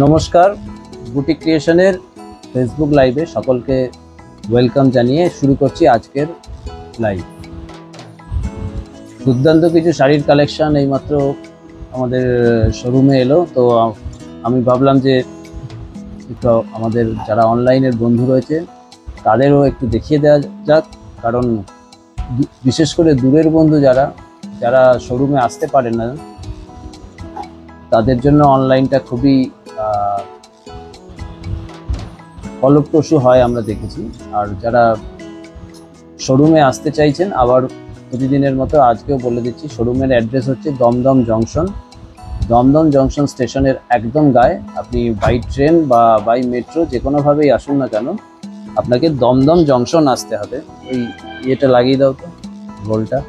নমস্কার, boutique ক্রিয়েশনের Facebook লাইভে সকলকে ওয়েলকাম জানিয়ে শুরু করছি আজকের লাইভ। দুর্দান্ত কিছু শাড়ির কালেকশন এইমাত্র আমাদের শোরুমে এলো, তো আমি ভাবলাম যে একটু আমাদের যারা অনলাইনের বন্ধু রয়েছে তাদেরও একটু দেখিয়ে দেওয়া যাক, কারণ বিশেষ করে দূরের বন্ধু যারা শোরুমে আসতে পারে না তাদের জন্য অনলাইনটা খুবই ফলপ্রসূ হয় আমরা দেখেছি। আর যারা শোরুমে আসতে চাইছেন, আবার প্রতিদিনের মতো আজকেও বলে দিচ্ছি, শোরুমের অ্যাড্রেস হচ্ছে দমদম জংশন। দমদম জংশন স্টেশনের একদম গায়ে। আপনি বাই ট্রেন বা বাই মেট্রো যে কোনোভাবেই আসুন না কেন, আপনাকে দমদম জংশন আসতে হবে। এই ইয়েটা লাগিয়ে দাও তো, গোলটা।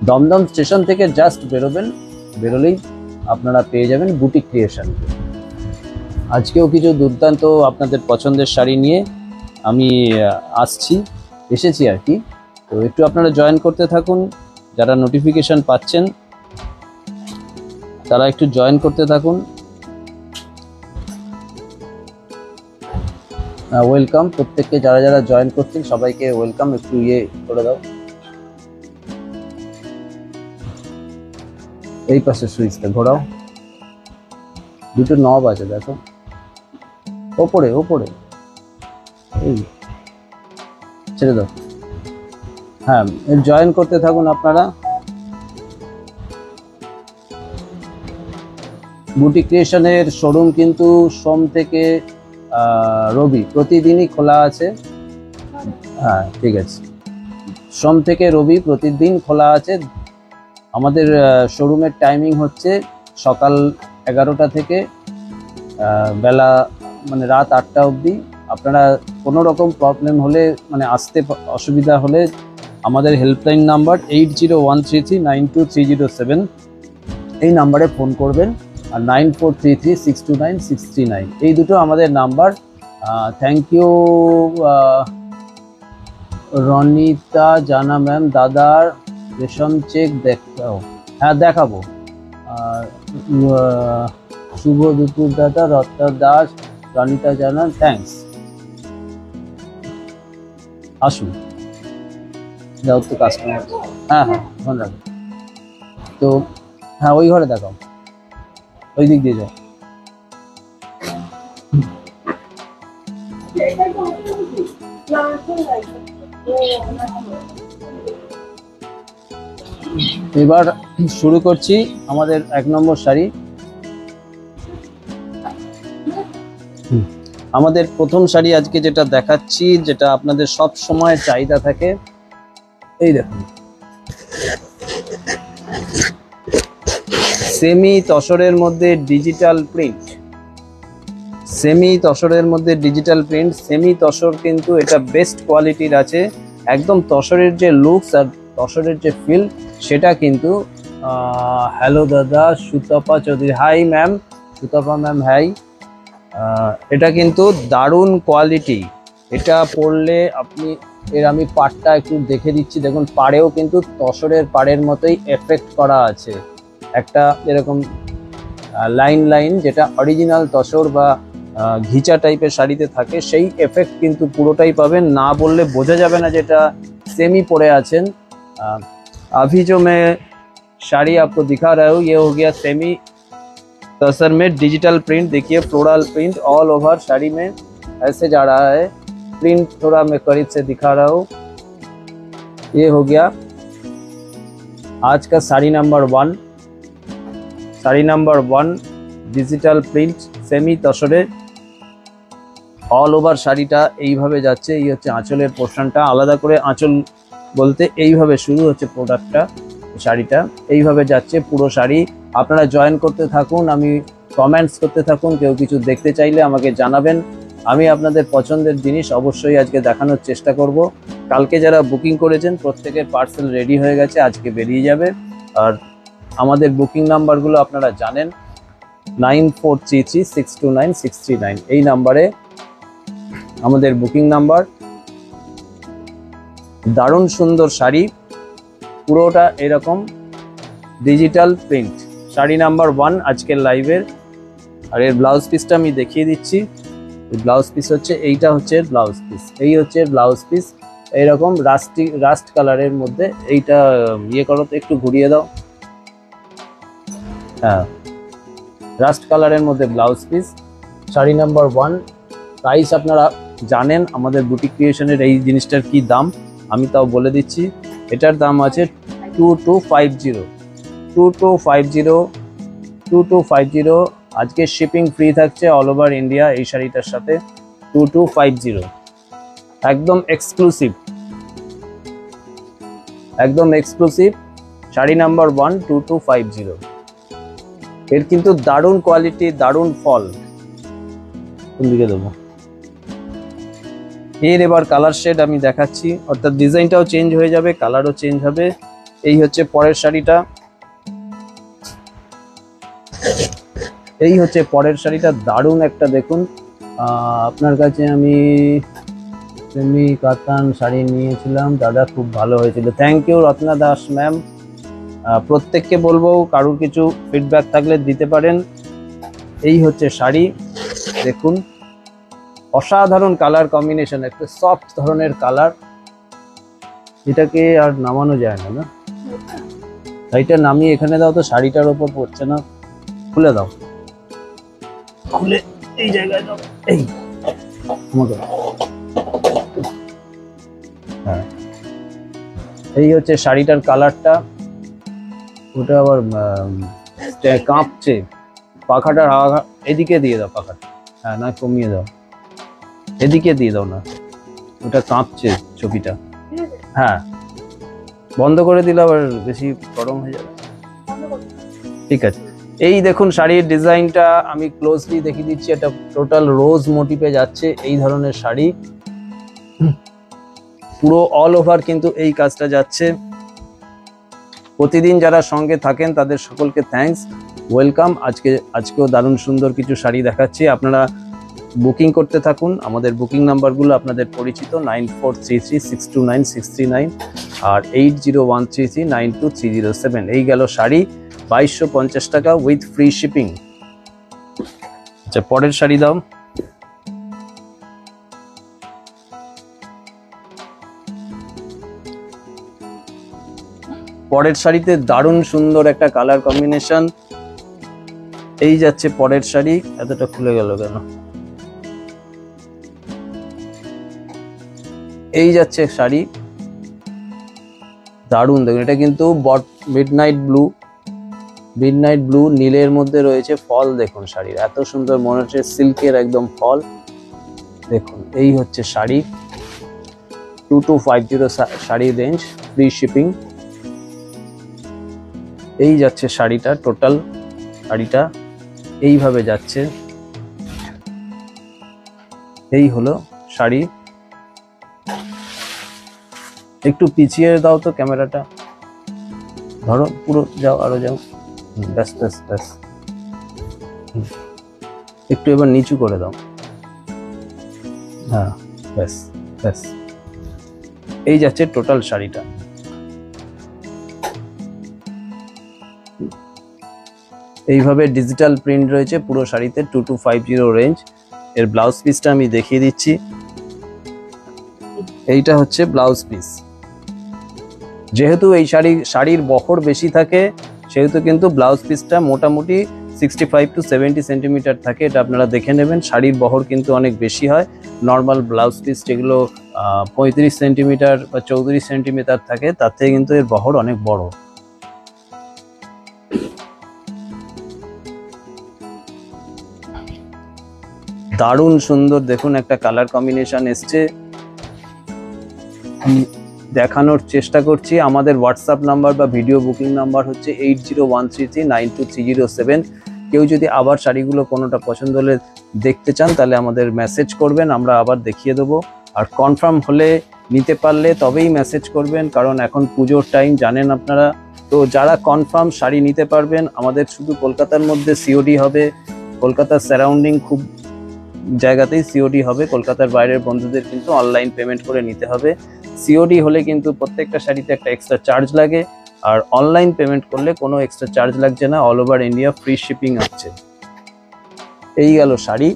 দমদম স্টেশন থেকে জাস্ট বেরোলেই আপনারা পেয়ে যাবেন বুটিক ক্রিয়েশন। আজকেও কিছু দুর্দান্ত আপনাদের পছন্দের শাড়ি নিয়ে আমি এসেছি আর কি। তো একটু আপনারা জয়েন করতে থাকুন, যারা নোটিফিকেশন পাচ্ছেন তারা একটু জয়েন করতে থাকুন। ওয়েলকাম প্রত্যেককে, যারা জয়েন করছেন সবাইকে ওয়েলকাম। একটু ইয়ে করে দাও, এই পাশে সুইচটা ঘোরাও। দুটো নব আছে দেখো, ওপরে এই ছেড়ে দাও। হ্যাঁ, জয়েন করতে থাকুন আপনারা। বুটিক ক্রিয়েশনের শোরুম কিন্তু সোম থেকে রবি প্রতিদিনই খোলা আছে। হ্যাঁ ঠিক আছে, সোম থেকে রবি প্রতিদিন খোলা আছে। আমাদের শোরুমের টাইমিং হচ্ছে সকাল 11টা থেকে বেলা রাত 8টা অবধি। আপনারা কোনো রকম প্রবলেম হলে আসতে অসুবিধা হলে আমাদের হেল্পলাইন নাম্বার 8013392307 এই নাম্বারে ফোন করবেন, আর 9433629639 এই দুটো আমাদের নাম্বার। থ্যাংক ইউ রনিতা জানা ম্যাম। দাদার রেশম চেক দেখাও। হ্যাঁ দেখাবো। শুভ দুপুর দাদা, রত্না দাস, রনিতা জানা, থ্যাংকস। আসুন, যাও তো কাস্টমার। হ্যাঁ ধন্যবাদ। তো হ্যাঁ, ওই ঘরে দেখাও, ওই দিক দিয়ে যাও। এবার শুরু করছি আমাদের 1 নম্বর শাড়ি। আমাদের প্রথম শাড়ি আজকে যেটা দেখাচ্ছি, যেটা আপনাদের সব সময় চাহিদা থাকে, এই দেখুন, সেমি তসরের মধ্যে ডিজিটাল প্রিন্ট। সেমি তসর কিন্তু এটা বেস্ট কোয়ালিটির আছে। একদম তসরের যে লুকস আর তসরের যে ফিল সেটা কিন্তু হ্যালো দাদা, Sutapa Chowdhury, hi ma'am, Sutapa ma'am hi. এটা কিন্তু দারুণ কোয়ালিটি। এটা পরলে আমি পাড়টা একটু দেখে দিচ্ছি, দেখুন পাড়েও কিন্তু তসরের পাড়ের মতোই এফেক্ট করা আছে, একটা এরকম লাইন যেটা অরিজিনাল তসর বা ঘিচা টাইপের শাড়িতে থাকে, সেই এফেক্ট কিন্তু পুরোটাই পাবেন। না বললে বোঝা যাবে না যেটা सेमी पड़े आছেন। अभी जो मैं साड़ी आपको दिखा रहा हूँ ये हो गया सेमी तसर में डिजिटल प्रिंट। देखिए floral print all over sari में ऐसे जा रहा है। प्रिंट थोड़ा मैं करीब से दिखा रहा हूँ। ये हो गया आज का sari number 1। Sari number 1 digital print semi तसरे অল ওভার শাড়িটা এইভাবে যাচ্ছে। এই হচ্ছে আঁচলের পোর্শনটা, আলাদা করে আঁচল বলতে এইভাবে শুরু হচ্ছে প্রোডাক্টটা, শাড়িটা এইভাবে যাচ্ছে পুরো শাড়ি। আপনারা জয়েন করতে থাকুন, আমি কমেন্টস করতে থাকুন, কেউ কিছু দেখতে চাইলে আমাকে জানাবেন। আমি আপনাদের পছন্দের জিনিস অবশ্যই আজকে দেখানোর চেষ্টা করব। কালকে যারা বুকিং করেছেন প্রত্যেকের পার্সেল রেডি হয়ে গেছে, আজকে বেরিয়ে যাবে। আর আমাদের বুকিং নাম্বারগুলো আপনারা জানেন, 9433629639 এই নাম্বারে আমাদের বুকিং নাম্বার। দারুণ সুন্দর শাড়ি, পুরোটা এরকম ডিজিটাল প্রিন্ট, শাড়ি নাম্বার 1 আজকের লাইভের। আর এর ব্লাউজ পিসটা আমি দেখিয়ে দিচ্ছি। ব্লাউজ পিস হচ্ছে এইটা, হচ্ছে ব্লাউজ পিস, এই হচ্ছে ব্লাউজ পিস। এইরকম রাস্ট কালারের মধ্যে, এইটা ইয়ে করো তো, একটু ঘুরিয়ে দাও। হ্যাঁ, রাস্ট কালারের মধ্যে blouse piece, sari number 1। Price আপনারা জানেন আমাদের বুটিক ক্রিয়েশনের এই জিনিসটার কি দাম, আমি তাও বলে দিচ্ছি। এটার দাম আছে 2250, 2250। আজকে শিপিং ফ্রি থাকছে অল ওভার ইন্ডিয়া এই শাড়িটার সাথে। 2250 একদম এক্সক্লুসিভ, একদম এক্সক্লুসিভ শাড়ি নাম্বার 1 2250। এর কিন্তু দারুণ কোয়ালিটি, দারুণ ফল। কোন দিকে দেবো? এর এবার কালার শেড আমি দেখাচ্ছি, অর্থাৎ ডিজাইনটাও চেঞ্জ হয়ে যাবে, কালারও চেঞ্জ হবে। এই হচ্ছে পরের শাড়িটা, এই হচ্ছে পরের শাড়িটা, দারুণ একটা। দেখুন আপনার কাছে আমি সেমি কাতান শাড়ি নিয়েছিলাম দাদা, খুব ভালো হয়েছিল। Thank you Ratna Das ma'am. প্রত্যেককে বলবো কারুর কিছু ফিডব্যাক থাকলে দিতে পারেন। এই হচ্ছে শাড়ি, দেখুন অসাধারণ কালার কম্বিনেশন, একটা সফট ধরনের কালার। এটাকে আর নামানো যায় না, না শাড়িটা নামিয়ে এখানে দাও তো, শাড়িটার ওপর পড়ছে না। খুলে দাও, খুলে এই জায়গায় দাও, এই হ্যাঁ, এই হচ্ছে শাড়িটার কালারটা। ওটা আবার কাঁপছে, পাখাটার এদিকে দিয়ে দাও পাখাটা, হ্যাঁ না কমিয়ে দাও, এদিকে দিয়ে দাও না, ওটা কাঁপছে ছবিটা। হ্যাঁ বন্ধ করে দিলে আবার বেশি গরম হয়ে যাবে। ঠিক আছে, এই দেখুন শাড়ির ডিজাইনটা আমি ক্লোজলি দেখিয়ে দিচ্ছি। এটা টোটাল রোজ মোটিভে যাচ্ছে এই ধরনের শাড়ি, পুরো অল ওভার কিন্তু এই কাজটা যাচ্ছে। প্রতিদিন যারা সঙ্গে থাকেন তাদের সকলকে থ্যাঙ্কস, ওয়েলকাম। আজকেও দারুণ সুন্দর কিছু শাড়ি দেখাচ্ছি, আপনারা বুকিং করতে থাকুন। আমাদের বুকিং নাম্বারগুলো আপনাদের পরিচিত, 9433629639 আর 8013392307। এই গেল শাড়ি, 2250 টাকা উইথ ফ্রি শিপিং। আচ্ছা পরের শাড়ি দাও। পরের শাড়িতে দারুণ সুন্দর একটা কালার কম্বিনেশন। এই যাচ্ছে পরের শাড়ি, এতটা খুলে গেল কেন? এই যাচ্ছে শাড়ি, দারুণ। দেখুন এটা কিন্তু মিডনাইট ব্লু নীলের মধ্যে রয়েছে ফল। দেখুন শাড়ির এত সুন্দর, মনে হচ্ছে সিল্কের একদম ফল। দেখুন এই হচ্ছে sari, 2250 sari range, free shipping. এই যাচ্ছে শাড়িটা, টোটাল শাড়িটা এইভাবে যাচ্ছে। এই হলো শাড়ি, একটু পিছিয়ে দাও তো ক্যামেরাটা, ধরো পুরো যাও, আরো যাও, ব্যাস ব্যাস ব্যাস, একটু এবার নিচু করে দাও, হ্যাঁ ব্যাস ব্যাস। এই যাচ্ছে টোটাল শাড়িটা। এইভাবে ডিজিটাল প্রিন্ট রয়েছে পুরো শাড়িতে, 2250 রেঞ্জ। এর ব্লাউজ পিসটা আমি দেখিয়ে দিচ্ছি। এইটা হচ্ছে ব্লাউজ পিস। যেহেতু এই শাড়ির বহর বেশি থাকে, সেহেতু কিন্তু ব্লাউজ পিসটা মোটামুটি 65 to 70 সেন্টিমিটার থাকে। এটা আপনারা দেখে নেবেন, শাড়ির বহর কিন্তু অনেক বেশি হয়। নর্মাল ব্লাউজ পিস যেগুলো 35 সেন্টিমিটার বা 34 সেন্টিমিটার থাকে, তার থেকে কিন্তু এর বহর অনেক বড়। দারুণ সুন্দর, দেখুন একটা কালার কম্বিনেশন এসছে, দেখানোর চেষ্টা করছি। আমাদের হোয়াটসঅ্যাপ নাম্বার বা ভিডিও বুকিং নাম্বার হচ্ছে 8013392307। কেউ যদি আবার শাড়িগুলো কোনোটা পছন্দ হলে দেখতে চান, তাহলে আমাদের মেসেজ করবেন, আমরা আবার দেখিয়ে দেবো। আর কনফার্ম হলে নিতে পারলে তবেই মেসেজ করবেন, কারণ এখন পুজোর টাইম জানেন আপনারা। তো যারা কনফার্ম শাড়ি নিতে পারবেন, আমাদের শুধু কলকাতার মধ্যে সিওডি হবে, কলকাতার সারাউন্ডিং খুব জায়গাতেই সিওডি হবে। কলকাতার বাইরের বন্ধুদের কিন্তু অনলাইন পেমেন্ট করে নিতে হবে। সিওডি হলে কিন্তু প্রত্যেকটা শাড়িতে একটা এক্সট্রা চার্জ লাগে। আর অনলাইন পেমেন্ট করলে কোনো এক্সট্রা চার্জ লাগছে না, all over India free shipping আছে। এই গেল শাড়ি,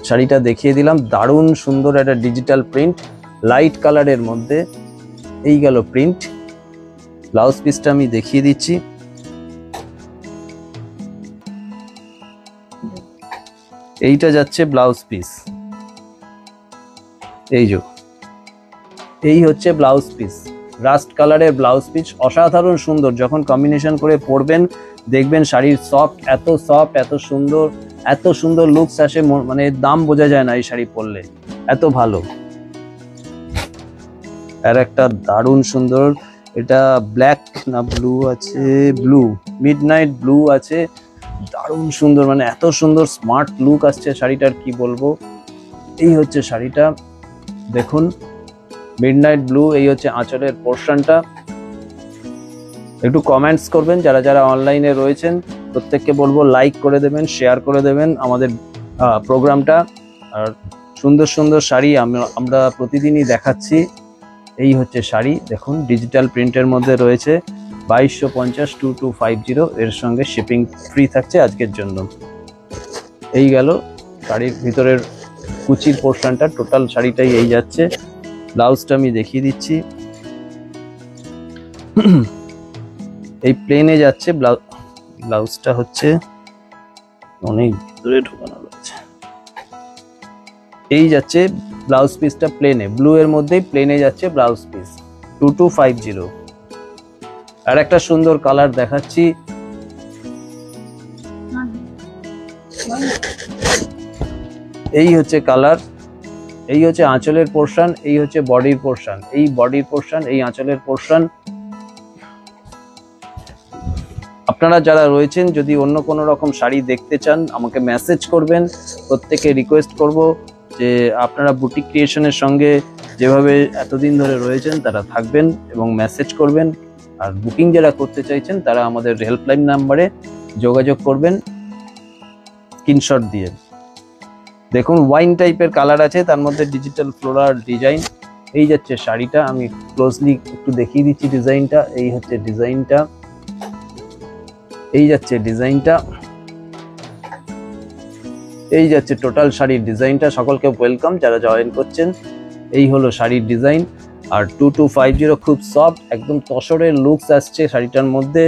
শাড়িটা দেখিয়ে দিলাম, দারুণ সুন্দর একটা ডিজিটাল প্রিন্ট লাইট কালারের মধ্যে। এই গেল প্রিন্ট। ব্লাউজ পিসটা আমি দেখিয়ে দিচ্ছি। এইটা যাচ্ছে ব্লাউজ পিস, এই হচ্ছে ব্লাউজ পিস, রাস্ট কালারের ব্লাউজ পিস, অসাধারণ সুন্দর। যখন কম্বিনেশন করে পরবেন দেখবেন শাড়ির সফট, এত সুন্দর লুকস আসে, মানে দাম বোঝা যায় না এই শাড়ি পরলে, এত ভালো। আর একটা দারুণ সুন্দর, এটা ব্ল্যাক না ব্লু আছে, ব্লু, মিডনাইট ব্লু আছে, দারুণ সুন্দর, মানে এত সুন্দর স্মার্ট লুক আসছে শাড়িটার, কি বলবো। এই হচ্ছে শাড়িটা, দেখুন মিডনাইট ব্লু। এই হচ্ছে আঁচলের পোর্শনটা। একটু কমেন্টস করবেন যারা যারা অনলাইনে রয়েছেন, প্রত্যেককে বলবো লাইক করে দেবেন, শেয়ার করে দেবেন আমাদের প্রোগ্রামটা। আর সুন্দর সুন্দর শাড়ি আমরা প্রতিদিনই দেখাচ্ছি। এই হচ্ছে শাড়ি, দেখুন ডিজিটাল প্রিন্টের মধ্যে রয়েছে, 2250 2250, এর সঙ্গে শিপিং ফ্রি থাকছে আজকের জন্য। এই গেল শাড়ির ভিতরের কুচির পোর্শনটা, টোটাল শাড়িটাই এই যাচ্ছে। ব্লাউজটা আমি দেখিয়ে দিচ্ছি, এই প্লেনে যাচ্ছে ব্লাউজটা, হচ্ছে অনেক ভিতরে ঢোকানো রয়েছে। এই যাচ্ছে ব্লাউজ পিসটা প্লেনে, ব্লু এর মধ্যেই প্লেনে যাচ্ছে ব্লাউজ পিস, 2250। আর একটা সুন্দর কালার দেখাচ্ছি, এই হচ্ছে কালার। এই হচ্ছে আঁচলের পোর্শন, এই হচ্ছে বডির পোর্শন, এই বডির পোর্শন, এই আঁচলের পোর্শন। আপনারা যারা রয়েছেন যদি অন্য কোনো রকম শাড়ি দেখতে চান আমাকে মেসেজ করবেন। প্রত্যেকে রিকোয়েস্ট করব যে আপনারা বুটিক ক্রিয়েশনের সঙ্গে যেভাবে এতদিন ধরে রয়েছেন তারা থাকবেন এবং মেসেজ করবেন। আর বুকিং যারা করতে চাইছেন তারা আমাদের হেল্পলাইন নাম্বারে যোগাযোগ করবেন স্ক্রিনশট দিয়ে। দেখুন ওয়াইন টাইপের কালার আছে, তার মধ্যে ডিজিটাল ফ্লোরাল ডিজাইন। এই যাচ্ছে শাড়িটা, আমি ক্লোজলি একটু দেখিয়ে দিচ্ছি ডিজাইনটা। এই হচ্ছে ডিজাইনটা, এই যাচ্ছে ডিজাইনটা, এই যাচ্ছে টোটাল শাড়ির ডিজাইনটা। সকলকে ওয়েলকাম যারা জয়েন করছেন। এই হলো শাড়ির ডিজাইন। আর 2250 খুব সফট, একদম তসরের লুকস আসছে শাড়িটার মধ্যে,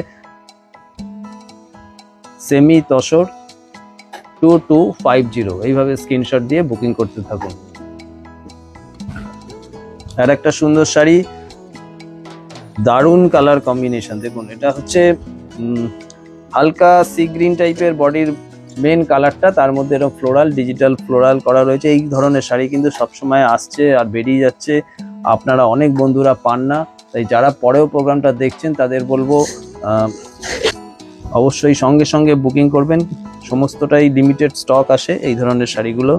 সেমি তসর, 2250। এইভাবে স্ক্রিনশট দিয়ে বুকিং করতে থাকুন। আর একটা সুন্দর শাড়ি, দারুণ কালার কম্বিনেশন, দেখুন এটা হচ্ছে হালকা সি গ্রিন টাইপের বডির মেন কালারটা, তার মধ্যে এরকম ফ্লোরাল, ডিজিটাল ফ্লোরাল করা রয়েছে। এই ধরনের শাড়ি কিন্তু সবসময় আসছে আর বেরিয়ে যাচ্ছে, আপনারা অনেক বন্ধুরা পান না। তাই যারা পরেও প্রোগ্রামটা দেখছেন তাদের বলবো অবশ্যই সঙ্গে সঙ্গে বুকিং করবেন। সমস্তটাই লিমিটেড স্টক আসে এই ধরনের শাড়িগুলো।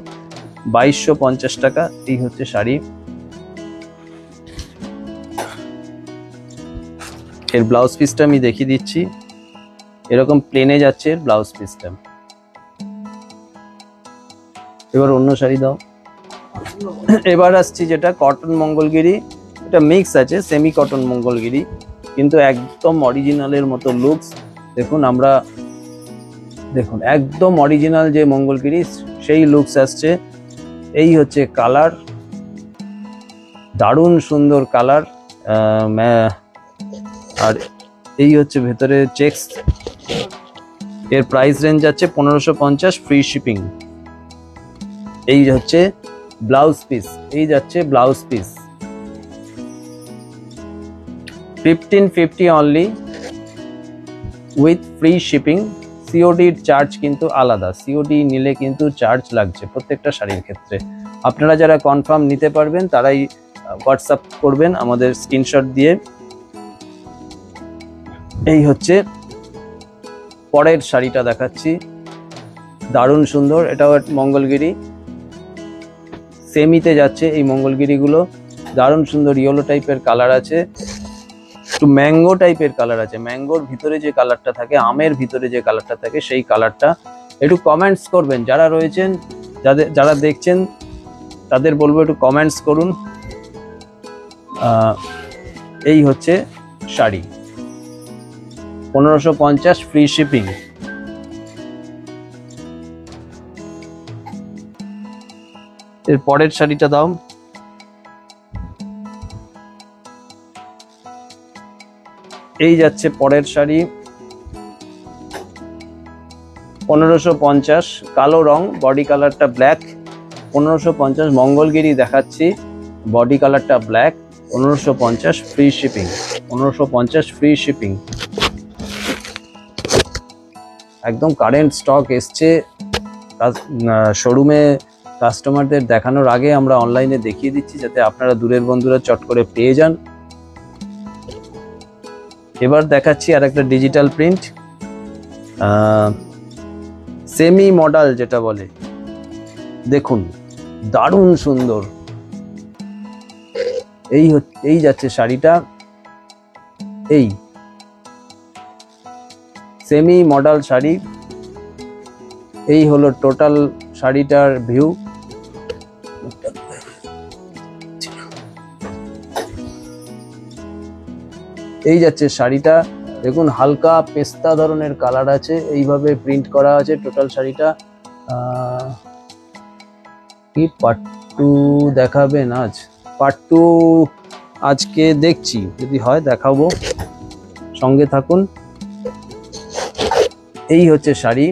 2250 টাকা এই হচ্ছে শাড়ি। এর ব্লাউজ পিসটা আমি দেখিয়ে দিচ্ছি, এরকম প্লেনে যাচ্ছে ব্লাউজ পিসটা। এবার অন্য শাড়ি দাও। এবার আসছি যেটা কটন মঙ্গলগিরি, এটা মিক্স আছে, সেমি কটন মঙ্গলগিরি, কিন্তু একদম অরিজিনালের মতো লুকস। দেখুন আমরা দেখুন একদম অরিজিনাল যে মঙ্গলগিরি সেই লুকস আসছে। এই হচ্ছে কালার, দারুণ সুন্দর কালার। আর এই হচ্ছে ভেতরে চেক্স। এর প্রাইস রেঞ্জ যাচ্ছে 1550, ফ্রি শিপিং। এই হচ্ছে ব্লাউজ পিস, এই যাচ্ছে blouse piece, 1550 only with free shipping. সিওডির চার্জ কিন্তু আলাদা, সিওডি নিলে কিন্তু চার্জ লাগছে প্রত্যেকটা শাড়ির ক্ষেত্রে। আপনারা যারা কনফার্ম নিতে পারবেন তারাই হোয়াটসঅ্যাপ করবেন আমাদের স্ক্রিনশট দিয়ে। এই হচ্ছে পরের শাড়িটা দেখাচ্ছি, দারুণ সুন্দর, এটাও মঙ্গলগিরি, সেমিতে যাচ্ছে এই মঙ্গলগিরিগুলো। দারুণ সুন্দর ইয়েলো টাইপের কালার আছে, একটু ম্যাঙ্গো টাইপের কালার আছে, ম্যাঙ্গোর ভিতরে যে কালারটা থাকে, আমের ভিতরে যে কালারটা থাকে সেই কালারটা। একটু কমেন্টস করবেন যারা রয়েছেন, যারা দেখছেন তাদের বলবো একটু কমেন্টস করুন। এই হচ্ছে শাড়ি, 1550 ফ্রি শিপিং। এর পরের শাড়িটা দাও। এই যাচ্ছে পরের শাড়ি, 1550, কালো রং, বডি কালারটা ব্ল্যাক, 1550 মঙ্গলগিরি দেখাচ্ছি, বডি কালারটা black, 1550 free shipping, 1550 free shipping. একদম কারেন্ট স্টক এসছে, শোরুমে কাস্টমারদের দেখানোর আগে আমরা অনলাইনে দেখিয়ে দিচ্ছি যাতে আপনারা দূরের বন্ধুরা চট করে পেয়ে যান। এবার দেখাচ্ছি আর একটা ডিজিটাল প্রিন্ট, সেমি মডেল যেটা বলে, দেখুন দারুণ সুন্দর। এই যাচ্ছে শাড়িটা, এই সেমি মডেল শাড়ি। এই হলো টোটাল শাড়িটার ভিউ। এই যাচ্ছে শাড়িটা, দেখুন হালকা পেস্তা ধরনের কালার আছে, এইভাবে প্রিন্ট করা আছে টোটাল শাড়িটা। কি পার্ট 2 দেখাবেন আজ? পার্ট 2 আজকে দেখছি, যদি হয় দেখাবো, সঙ্গে থাকুন। এই হচ্ছে শাড়ি,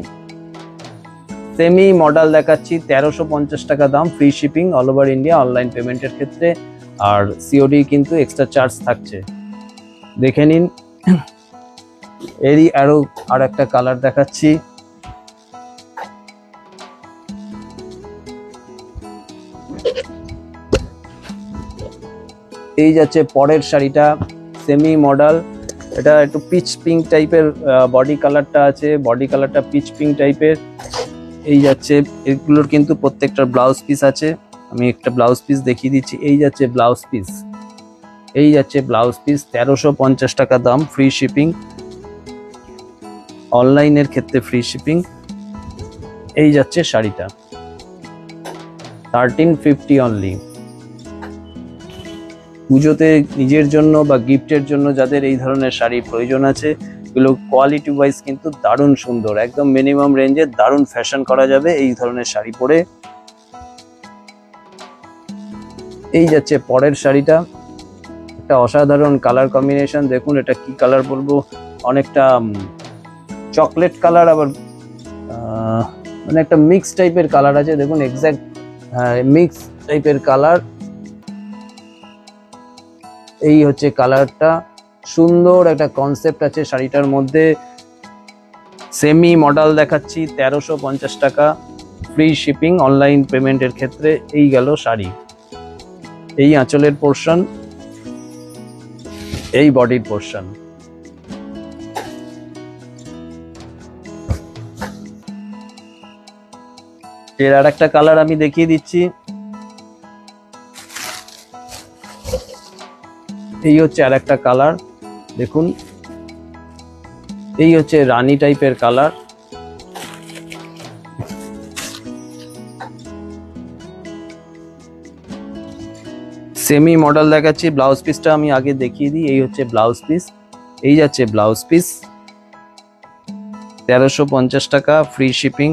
সেমি মডেল দেখাচ্ছি, 1350 টাকা দাম, free shipping all over India, online পেমেন্টের ক্ষেত্রে, আর সিওডি কিন্তু এক্সট্রা চার্জ থাকছে। দেখে নিন। এরই আর একটা কালার দেখাচ্ছি, এই যাচ্ছে পরের শাড়িটা, সেমি মডেল, এটা একটু পিচ পিঙ্ক টাইপের বডি কালারটা আছে, বডি কালারটা পিচ পিঙ্ক টাইপের। এই যাচ্ছে, এগুলোর কিন্তু প্রত্যেকটা ব্লাউজ পিস আছে, আমি একটা ব্লাউজ পিস দেখিয়ে দিচ্ছি। এই যাচ্ছে ব্লাউজ পিস, এই যাচ্ছে ব্লাউজ পিস, 1350 টাকা দাম, ফ্রি শিপিং, অনলাইনের ক্ষেত্রে ফ্রি শিপিং। এই যাচ্ছে শাড়িটা, 1350 অনলি। পুজোতে নিজের জন্য বা গিফটের জন্য যাদের এই ধরনের শাড়ি প্রয়োজন আছে, এগুলো কোয়ালিটি ওয়াইজ কিন্তু দারুণ সুন্দর, একদম মিনিমাম রেঞ্জে দারুণ ফ্যাশন করা যাবে এই ধরনের শাড়ি পরে। এই যাচ্ছে পরের শাড়িটা, একটা অসাধারণ কালার কম্বিনেশন, দেখুন এটা কি কালার বলবো, অনেকটা চকলেট কালার, আবার মানে একটা মিক্স টাইপের কালার আছে, দেখুন এক্স্যাক্ট মিক্স টাইপের কালার। এই হচ্ছে কালারটা, সুন্দর একটা কনসেপ্ট আছে শাড়িটার মধ্যে। সেমি মডেল দেখাচ্ছি, 1350 টাকা, ফ্রি শিপিং অনলাইন পেমেন্টের ক্ষেত্রে। এই গেল শাড়ি, এই আঁচলের পোর্শন, এই বডির পোর্শন। এর আর একটা কালার আমি দেখিয়ে দিচ্ছি, এই হচ্ছে আর একটা কালার, দেখুন এই হচ্ছে রানী টাইপের কালার। সেমি মডেল দেখাচ্ছি, ব্লাউজ পিসটা আমি আগে দেখিয়ে দিই। এই হচ্ছে ব্লাউজ পিস, এই যাচ্ছে ব্লাউজ পিস, 1350 টাকা, ফ্রি শিপিং।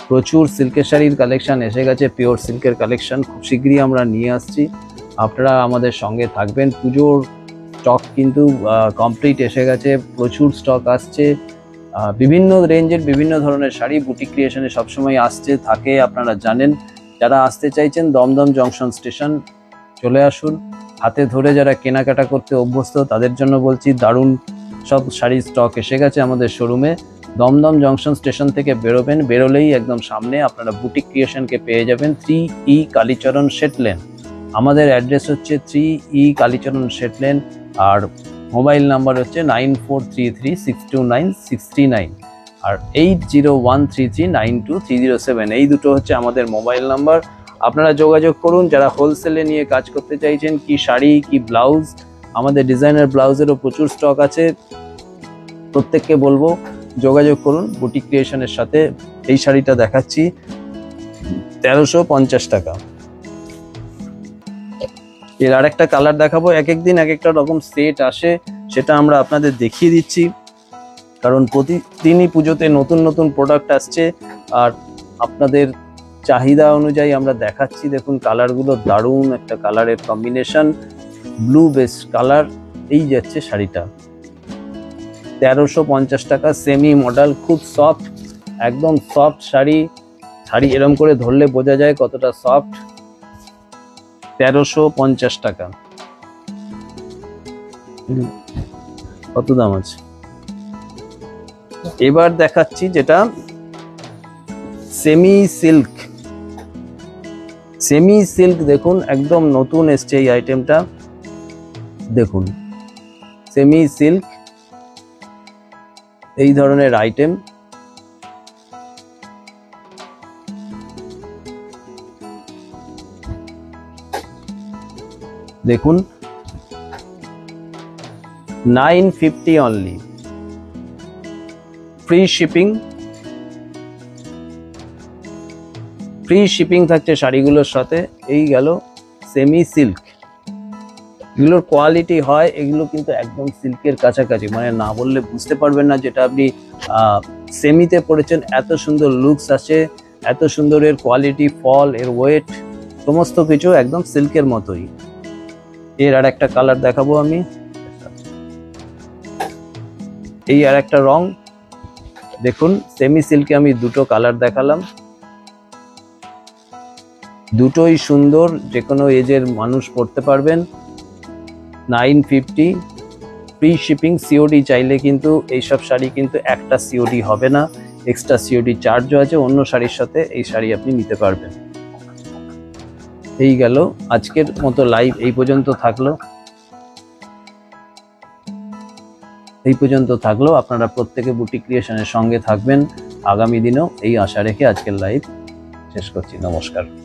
প্রচুর সিল্কের শাড়ির কালেকশন এসে গেছে, পিওর সিল্কের কালেকশন খুব শীঘ্রই আমরা নিয়ে আসছি, আপনারা আমাদের সঙ্গে থাকবেন। পুজোর স্টক কিন্তু কমপ্লিট এসে গেছে, প্রচুর স্টক আসছে, বিভিন্ন রেঞ্জের বিভিন্ন ধরনের শাড়ি বুটিক ক্রিয়েশনে সবসময় আসছে থাকে, আপনারা জানেন। যারা আসতে চাইছেন দমদম জংশন স্টেশন চলে আসুন, হাতে ধরে যারা কেনাকাটা করতে অভ্যস্ত তাদের জন্য বলছি, দারুণ সব শাড়ির স্টক এসে গেছে আমাদের শোরুমে। দমদম জংশন স্টেশন থেকে বেরোবেন, বেরোলেই একদম সামনে আপনারা বুটিক ক্রিয়েশনকে পেয়ে যাবেন, 3E কালীচরণ শেট লেন। আমাদের অ্যাড্রেস হচ্ছে 3E কালীচরণ শেট লেন, আর মোবাইল নাম্বার হচ্ছে 9433629639 আর 8013392307। এই দুটো হচ্ছে আমাদের মোবাইল নাম্বার, আপনারা যোগাযোগ করুন। যারা হোলসেলে নিয়ে কাজ করতে চাইছেন, কি শাড়ি কি ব্লাউজ, আমাদের ডিজাইনার ব্লাউজেরও প্রচুর স্টক আছে, প্রত্যেককে বলবো যোগাযোগ করুন বুটিক ক্রিয়েশনের সাথে। এই শাড়িটা দেখাচ্ছি, 1350 টাকা। এর আরেকটা কালার দেখাবো। এক এক দিন এক একটা রকম সেট আসে, সেটা আমরা আপনাদের দেখিয়ে দিচ্ছি, কারণ প্রতিদিনই পুজোতে নতুন নতুন প্রোডাক্ট আসছে আর আপনাদের চাহিদা অনুযায়ী আমরা দেখাচ্ছি। দেখুন কালারগুলো দারুণ একটা কালারের কম্বিনেশন, ব্লু বেস্ট কালার। এই যাচ্ছে শাড়িটা 1350 টাকা, সেমি মডেল, খুব সফট, একদম সফট শাড়ি। শাড়ি এরম করে ধরলে বোঝা যায় কতটা সফট। 1350 টাকা। কত দাম আছে? এবার দেখাচ্ছি যেটা সেমি সিল্ক। সেমি সিল্ক দেখুন একদম নতুন এসছে এই আইটেমটা। দেখুন সেমি সিল্ক এই ধরনের আইটেম। দেখুন 950 only, free shipping. Free shipping থাকছে শাড়িগুলোর সাথে। এই গেল সেমি সিল্ক। এগুলোর কোয়ালিটি হয়, এগুলো কিন্তু একদম সিল্কের কাছাকাছি, মানে না বললে বুঝতে পারবেন না যেটা আপনি সেমিতে পড়েছেন। এত সুন্দর লুকস আছে, এত সুন্দর এর কোয়ালিটি, ফল, এর ওয়েট, সমস্ত কিছু একদম সিল্কের মতোই। এর আর একটা কালার দেখাবো আমি। এই আর একটা রং। দেখুন সেমি সিল্কে আমি দুটো কালার দেখালাম, দুটোই সুন্দর, যে কোনো এজের মানুষ পড়তে পারবেন। 950, ফ্রি শিপিং। সিওডি চাইলে কিন্তু এইসব শাড়ি কিন্তু একটা সিওডি হবে না, এক্সট্রা সিওডি চার্জও আছে। অন্য শাড়ির সাথে এই শাড়ি আপনি নিতে পারবেন। এই গেল আজকের মতো লাইভ, এই পর্যন্ত থাকলো। আপনারা প্রত্যেকে বুটিক ক্রিয়েশনের সঙ্গে থাকবেন আগামী দিনেও, এই আশা রেখে আজকের লাইভ শেষ করছি। নমস্কার।